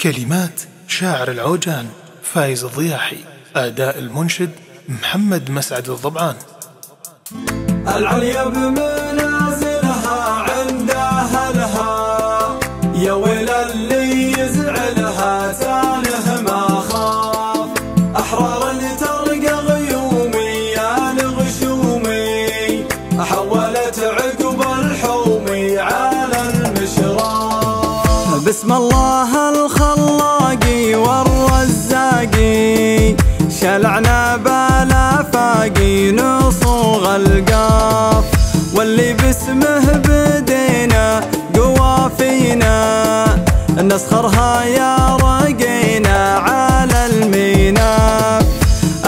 كلمات شاعر العوجان فايز الضياحي، أداء المنشد محمد مسعد الضبعان. العليا بمنازلها عند أهلها، يا ويل اللي يزعلها تاله ما خاف. أحرار ترقى غيومي يا الغشومي، حولت عقب الحومي على المشراف. بسم الله الخلاقي والرزاقي، شلعنا بالافاقي نصوغ القاف. واللي باسمه بدينا قوافينا، نسخرها يا رقينا على الميناف.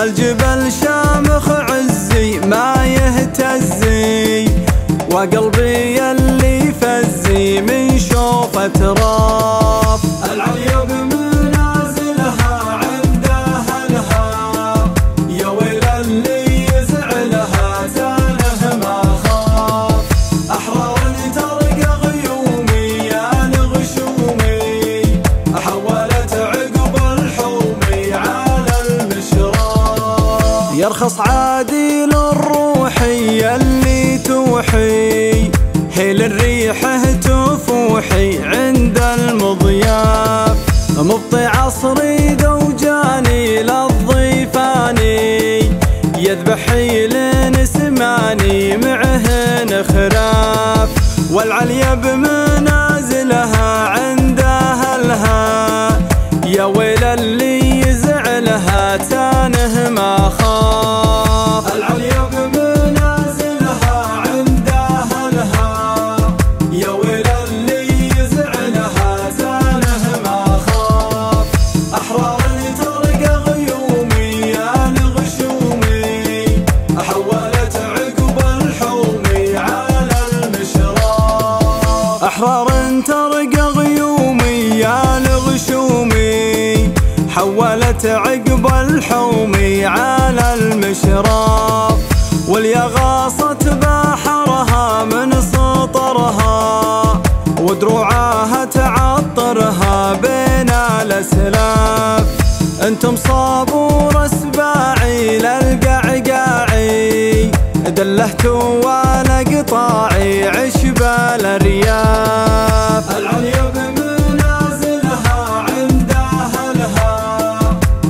الجبل شامخ عزي ما يهتزي، وقلبي اللي فزي من شوفة راف. العليا بمنازلها عند أهلها، يا ويل اللي يزعلها تاله ما خاف. أحرار ترقى غيومي يا الغشومي، حولت عقب الحومي على المشراف. يرخص عادل الروحي اللي توحي، هيل الريحه تفوحي عند المضياف. مبطي عصري ذوجاني للضيفاني، يذبح حيل سماني معهن خراف. والعليا بمنازلها عند أهلها، يا ويل اللي يزعلها تانه ما خاف. العليا بمنازلها عند أهلها، يا ويل اللي يزعلها تانه ما خاف. أحرار ترقى غيومي يا الغشومي، حولت عقب الحومي على المشراف. أحرار ترقى غيومي يا الغشومي، حولت عقب الحومي على المشراف. واليا غاصت بحرها من سطرها، ودروعها تعطرها بين الأسلاف. انتم صابور اسباعي للقعقاعي، دلهتوا ولا قطاعي عشبال الرياف. العليا بمنازلها عند أهلها،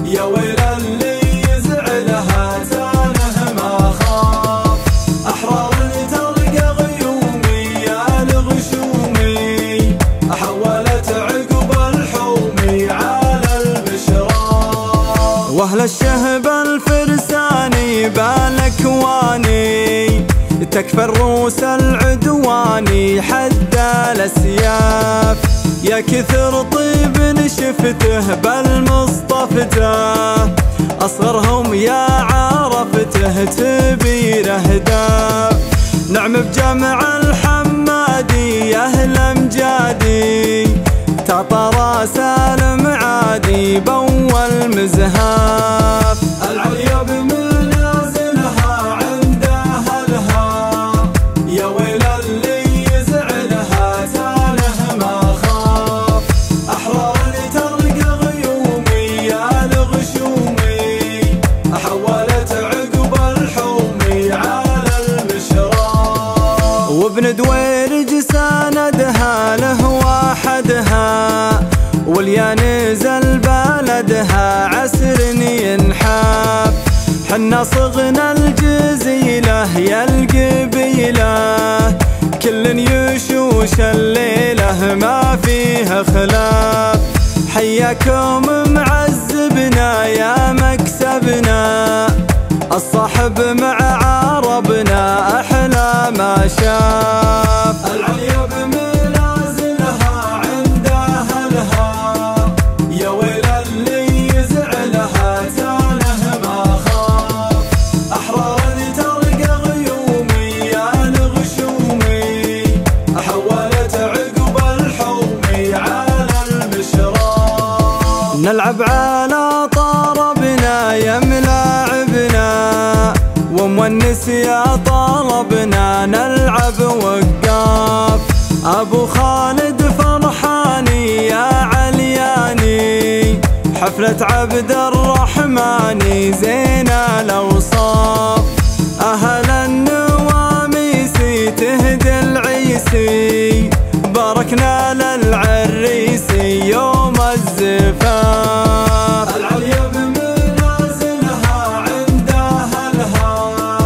يا ويل اللي يزعلها تاله ما خاف. أحرار ترقى غيومي يا الغشومي، حولت عقب الحومي على المشراف. واهل الشهب الفرساني بالاكواني، تكفى الروس العدواني حد الاسياف. يا كثر طيب شفته بالمصطفته، اصغرهم يا عرفته تبي اهداف. نعم بجمع الحمادي يا اهل امجادي، تعطى راس المعادي باول مزهاف. العليا بمنازلها عند أهلها، يا ويل اللي يزعلها تاله ما خاف. أحرار ترقى غيومي يا الغشومي، حولت عقب الحومي على المشراف. وابن دويرج ساندها له وحدها، واليا نزل بلدها عسر ينحاف. حنا صغنا الجزيلة يا القبيلة، كل يشوش الليلة ما فيها خلاف. حياكم معذبنا يا مكسبنا، الصاحب مع عربنا أحلى ما شاف. العليا بمنازلها عند أهلها، يا ويل اللي يزعلها تاله ما خاف. أحرار ترقى غيومي يا الغشومي، حولت عقب الحومي على المشراف. نلعب على طربنا يا ملاعبنا، ومونس يا طلبنا نلعب وقاف. أبو خالد فرحاني يا علياني، حفلة عبد الرحمن زين الأوصاف. أهل النواميسي تهدي العيسي باركنا للعريسي يوم الزفاف. العليا بمنازلها عند أهلها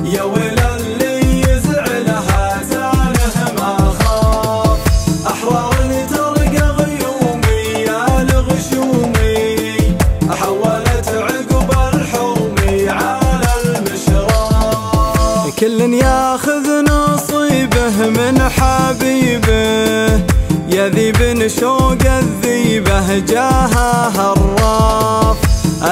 يا ويل اللي يزعلها زاله ما خاف. أحرار ترقى غيومي يا الغشومي حولت عقب الحومي على المشراف. كل ياخذ نصيبه من حبيبه يذيب شوق الذيبه جاها هراف.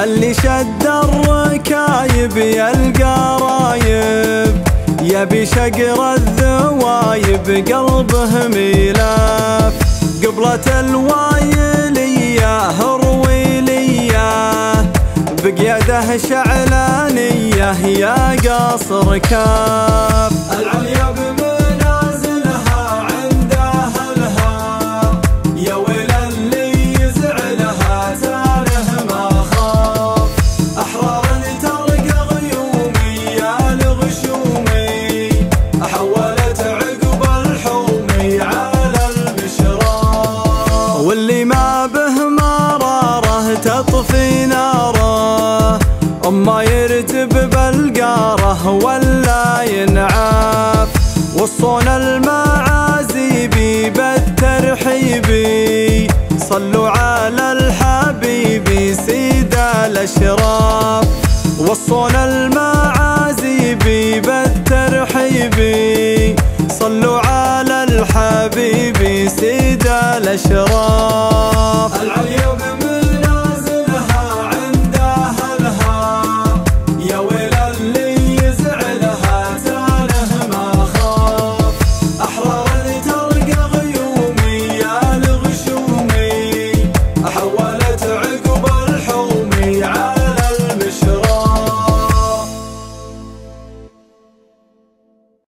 اللي شد الركايب يلقى رايب يبي شقر الذوايب قلبه ميلاف. قبلة الوايلية هرويلية بقياده شعلانية يا قاصر كاف. العليا بمنازلها عند أهلها يا ويل اللي يزعلها زاله ما خاف. أحرار ترقى غيومي يا الغشومي حولت عقب الحومي على المشراف. واللي ما به مراره تطفي ناره اما يرتب بالقاره ولا ينعاف. وصون المعازيبي بالترحيبي صلوا على الحبيبي سيد الاشراف. وصون المعازيبي بالترحيبي صلوا على الحبيبي سيد الاشراف.